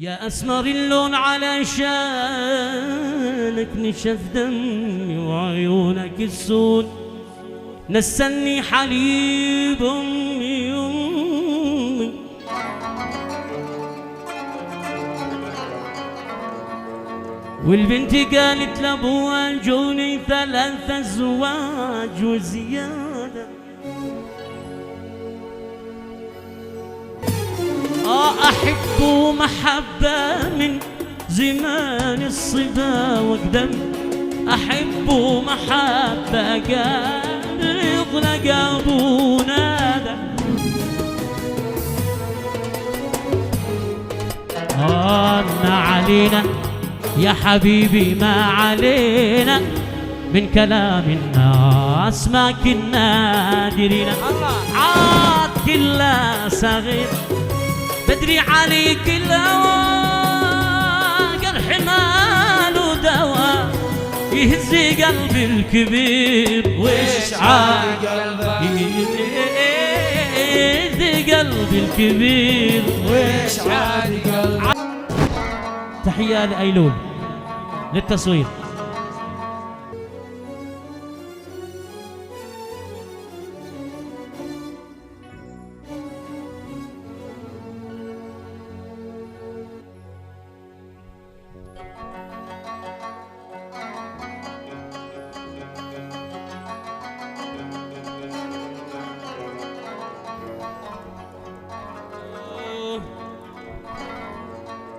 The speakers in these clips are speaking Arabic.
يا أسمر اللون علشانك نشف دمي وعيونك السود نسني حليب أمي والبنت قالت لأبوها جوني 3 أزواج وزيادة. أحب محبة من زمان الصبا وقدم، أحب محبة قال يغلق أبونا ده. ما علينا يا حبيبي ما علينا من كلام الناس ما كنا ديرين. عاد كلها صغير بدري عليك الهوى جرح ماله دواء يهز قلبي الكبير ويشعل قلبي يهز قلبي الكبير ويشعل قلبي. تحية لأيلول للتصوير.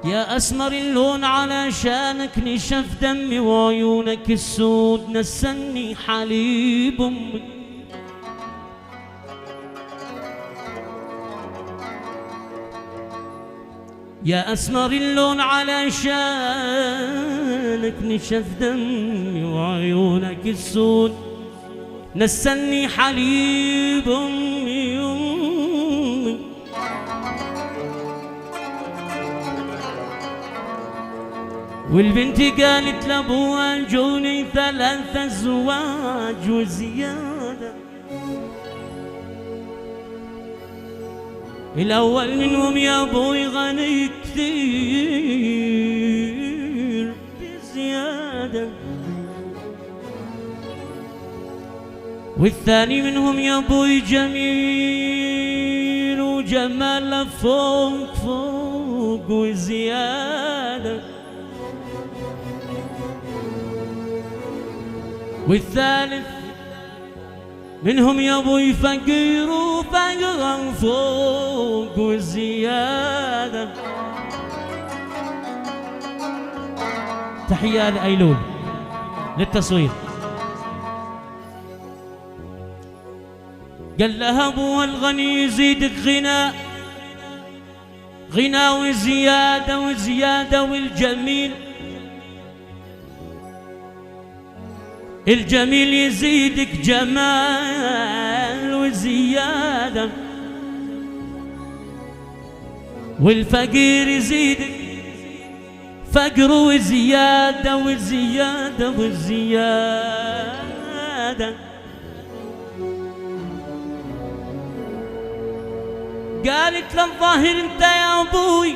يا أسمر اللون علشانك نشف دمي وعيونك السود نسني حليب أمي. يا أسمر اللون علشانك نشف دمي وعيونك السود نسني حليب أمي والبنت قالت لأبوها جوني 3 أزواج وزيادة. الأول منهم يا أبوي غني كثير بزيادة، والثاني منهم يا أبوي جميل وجمال فوق فوق وزيادة، والثالث منهم يا ابوي فقير وفقر فوق وزيادة. تحية لأيلول للتصوير. قال لها ابوها الغني يزيدك غنى غنى وزيادة وزيادة، والجميل الجميل يزيدك جمال وزيادة، والفقير يزيدك فقر وزيادة وزيادة وزيادة. قالت للظاهر انت يا ابوي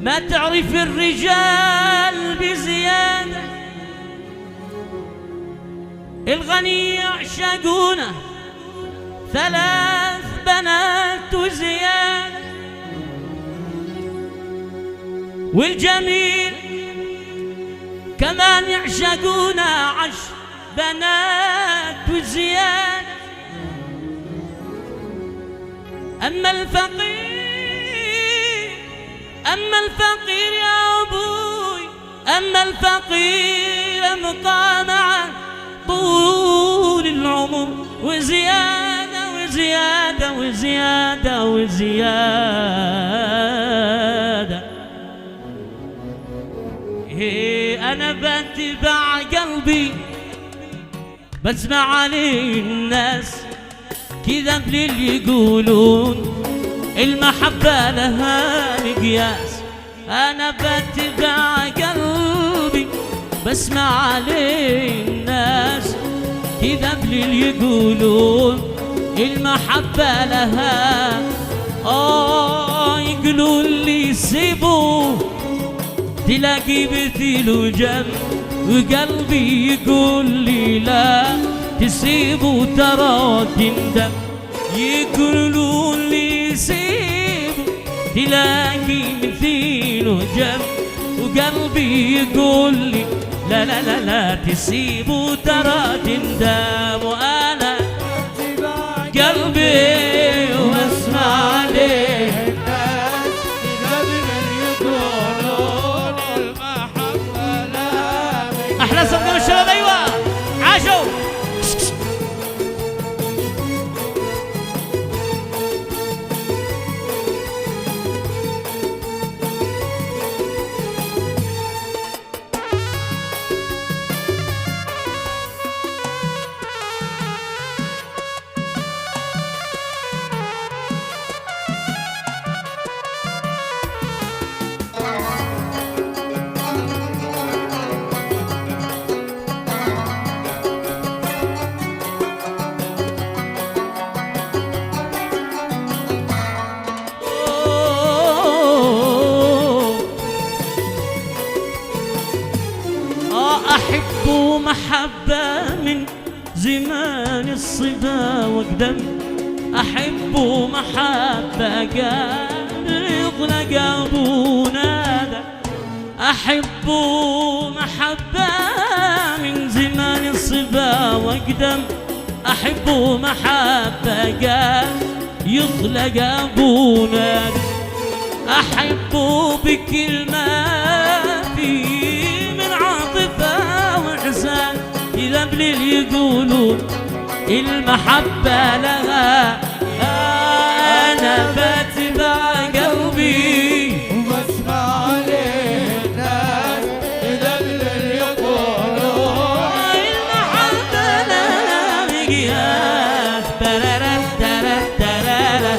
ما تعرف الرجال بزيادة، الغني يعشقونه 3 بنات وزيادة، والجميل كمان يعشقونه 10 بنات وزيادة. أما الفقير يا أبوي، أما الفقير يبقى معه طول العمر وزيادة وزيادة وزيادة وزيادة. أنا بتبع قلبي بسمع عليه الناس كذا باللي يقولون المحبة لها مقياس. أنا بتبع قلبي بسمع عليه الناس كذا باللي يقولون المحبة لها يقولوا اللي يسيبوه تلاقي مثيله جنب، وقلبي يقول لي لا تسيبه ترى تندم. يقولوا اللي يسيبه تلاقي مثيله جنب، وقلبي يقول لي لا لا لا لا تسيبه ترى تندم. وانا قلبي واسمع عليه الناس قبل يقولون المحبة لا. احلى صدق الشباب ايوه عاشوا. أحب محبة من زمان الصبا وقدم، أحب محبة قال يغلق أبونا ده. أحب محبة من زمان الصبا وقدم، أحب محبة قال يغلق أبونا ده. أحب بكلمة في من عاطفة وإحسان، إذا بليل يقولون المحبة لها. أنا بتبع قلبي وبسمع عليه الناس، إذا بليل يقولون المحبة لها مقياس. ترارا ترارا ترارا.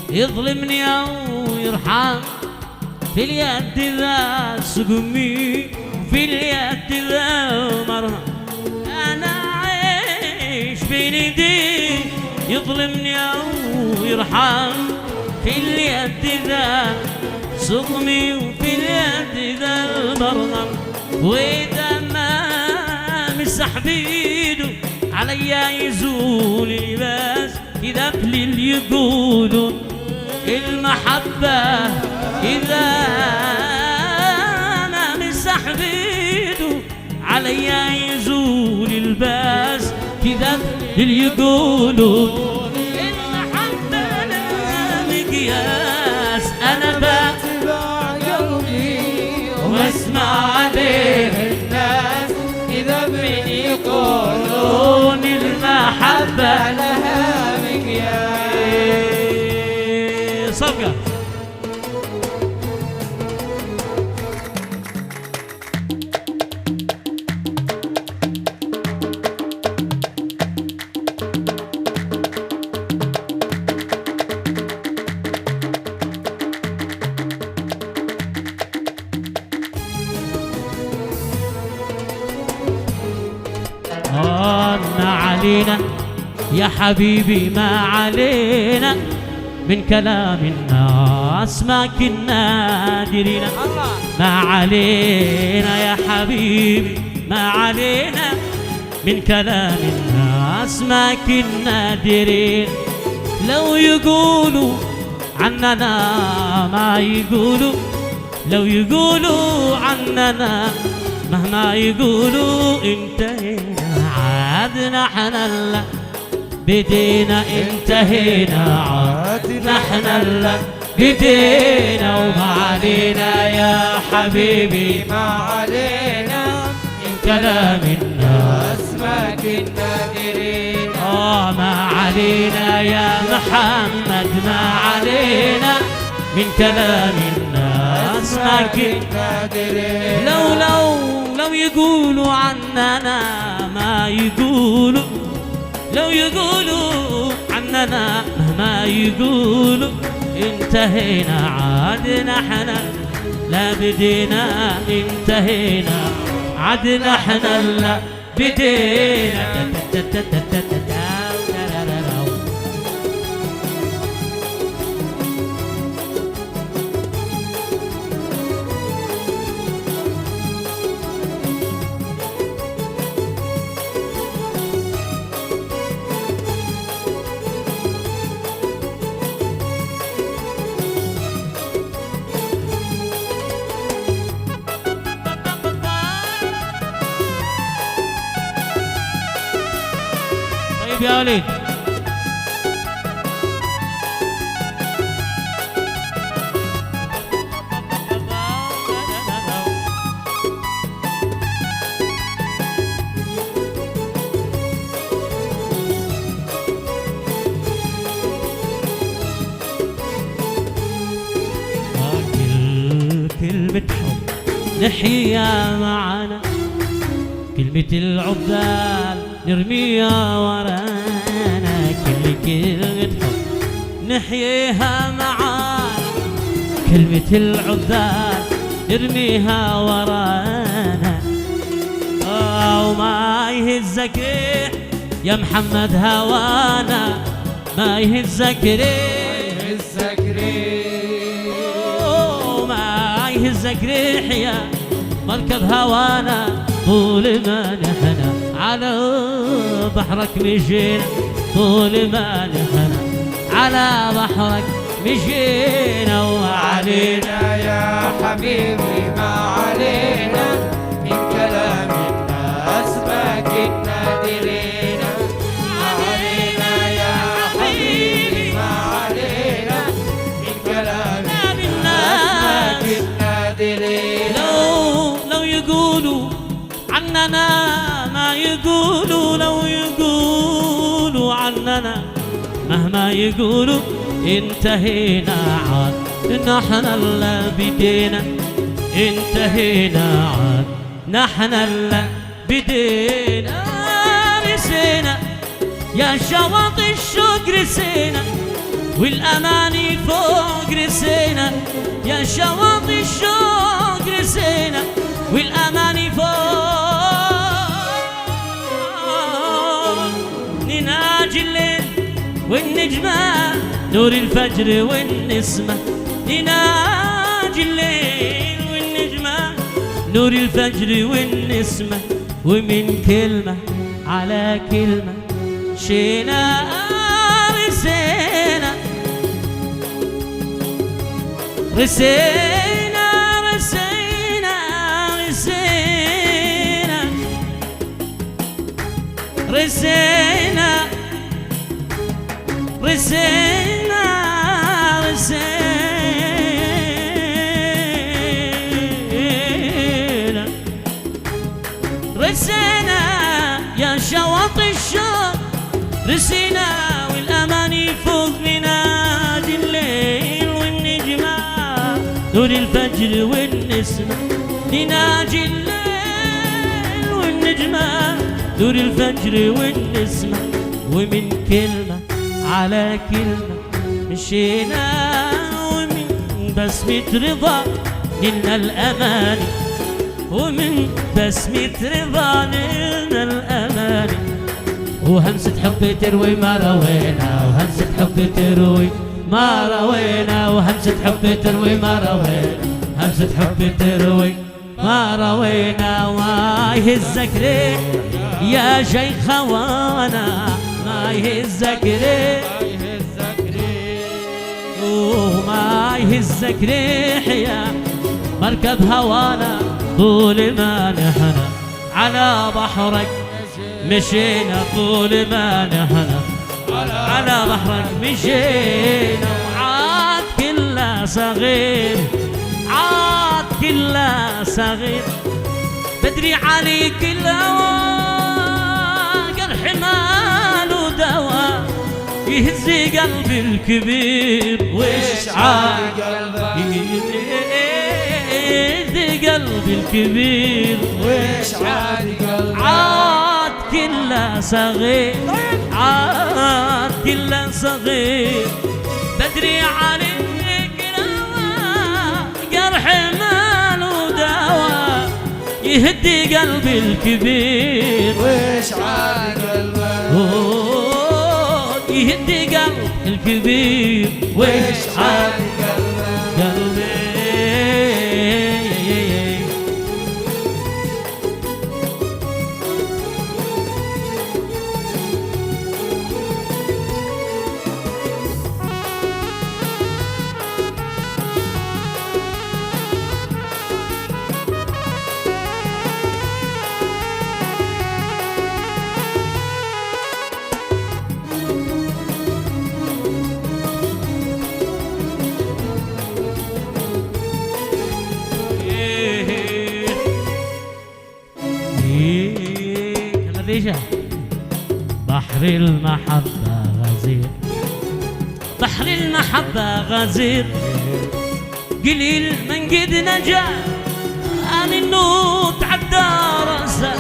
يظلمني أو يرحم في اليد ذا سقمي، في اليد ذا مرهم. أنا عايش بين يدي يظلمني أو يرحم في اليد ذا سقمي، وفي اليد ذا مرهم. وإذا ما مسح بيده عليا يزول لباس، إذا بليل يقولون المحبة، إذا ما مسح بيده عليا يزول الباس، كذا اللي يقولون المحبة لا مقياس. أنا بتبع قلبي واسمع عليه الناس، إذا من يقولون المحبة لها مقياس. صفقة ما علينا يا حبيبي، ما علينا من كلام الناس ما كنا ديرين. ما علينا يا حبيبي، ما علينا من كلام الناس ما كنا ديرين. لو يقولوا عننا ما يقولوا، لو يقولوا عننا مهما يقولوا انتهينا عاد نحن اللي بدينا انتهينا عاد نحن اللي بدينا وما علينا يا حبيبي ما علينا من كلام الناس ما كنا درينا ما علينا يا محمد ما علينا من كلام الناس ما كنا درينا لو يقولوا عننا ما يقولوا لو يقولوا عننا مهما يقولوا انتهينا عاد نحن لا بدينا انتهينا عاد نحن لا بدينا يا وليد كلمة حب نحيا معانا كلمة العذال نرميها ورانا كل كلمة حب نحييها معانا كلمة العذال نرميها ورانا وما يهزك ريح يا محمد هوانا ما يهزك ريح وما يهزك ريح يا مركب هوانا طول ما نحنا على بحرك مشينا طول ما نحنا على بحرك مشينا وعلينا يا حبيبي ما علينا من كلام الناس ما كنا درينا ما علينا يا حبيبي ما علينا من كلام الناس ما كنا درينا لو يقولوا عننا ما يقولوا لو يقولوا عننا مهما يقولوا انتهينا عاد نحن اللي بدينا انتهينا عاد نحن اللي بدينا رسينا يا شواطئ الشوق رسينا والأماني فوق رسينا يا شواطئ الشوق رسينا والأماني فوق نناجي الليل والنجمة نور الفجر والنسمة نناجي الليل والنجمة نور الفجر والنسمة ومن كلمة على كلمة شينا رسينا رسينا رسينا رسينا رسينا رسينا رسينا رسينا يا شواطئ الشوق رسينا والأماني فوق ننادي الليل والنجمة نور الفجر والنسمة نناجي الليل والنجمة نور الفجر والنسمة ومن كلمة على كلمة مشينا ومن بسمة رضا نلنا الأماني ومن بسمة رضا نلنا الأماني وهمسة حب تروي ما روينا وهمسة حب تروي ما روينا وهمسة حب تروي ما روينا همسة حب تروي ما روينا ما يهزك ريح يا شيخ هوانا ما يهزك ريح وما يهزك ريح يا مركب هوانا طول ما نحن على بحرك مشينا، طول ما نحن على بحرك مشينا، وعاد كله صغير، عاد كله صغير، بدري عليك الهوى جرح ماله دوا، يهز قلبي الكبير واشعال قلبي، يهز قلبي الكبير واشعال قلبي، عاد كله صغير، عاد كله صغير، بدري عليك الهوى جرح ماله دوا، يهدي قلبي الكبير واشعال قلبي، يهدي قلبي الكبير واشعال قلبي. بحر المحبة غزير، بحر المحبة غزير، قليل من قد نجا عن انه تعدى راسه،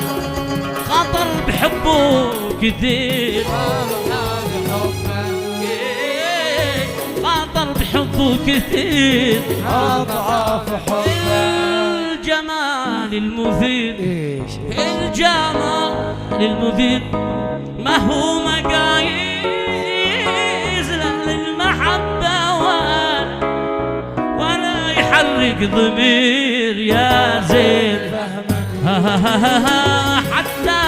خاطر بحبه كثير، خاطر بحبه كثير، اضعف حبه الجمال المثير، الجمال المثير، ما هو مقاييس للمحبة ولا يحرك ضمير يا زين، حتى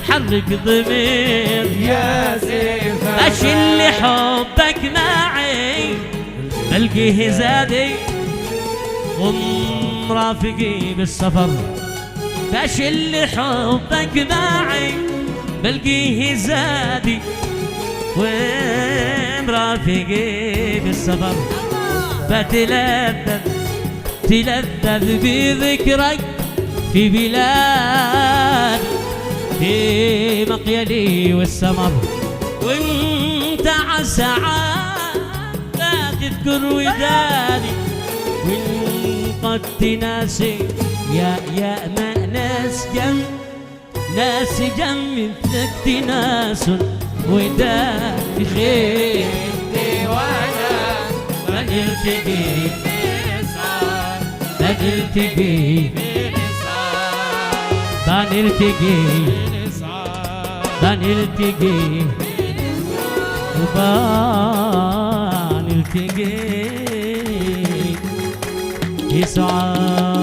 حرك ضمير يا زين، اشيل حبك معي بلقيه زادي رافقي بالسفر، بشل حبك معي بلقيه زادي ومرافقي بالسفر، بتلذذ تلذذ بذكرك في بلاد، في مقيلي والسمر، وانت عالسعاد لا تذكر ودادي، قد تناسي يا ما ناس مثلك تناس وداد في خير وانا بنلتقي بنسهر، بنلتقي بنلتقي بنلتقي وبنلتقي يسعد.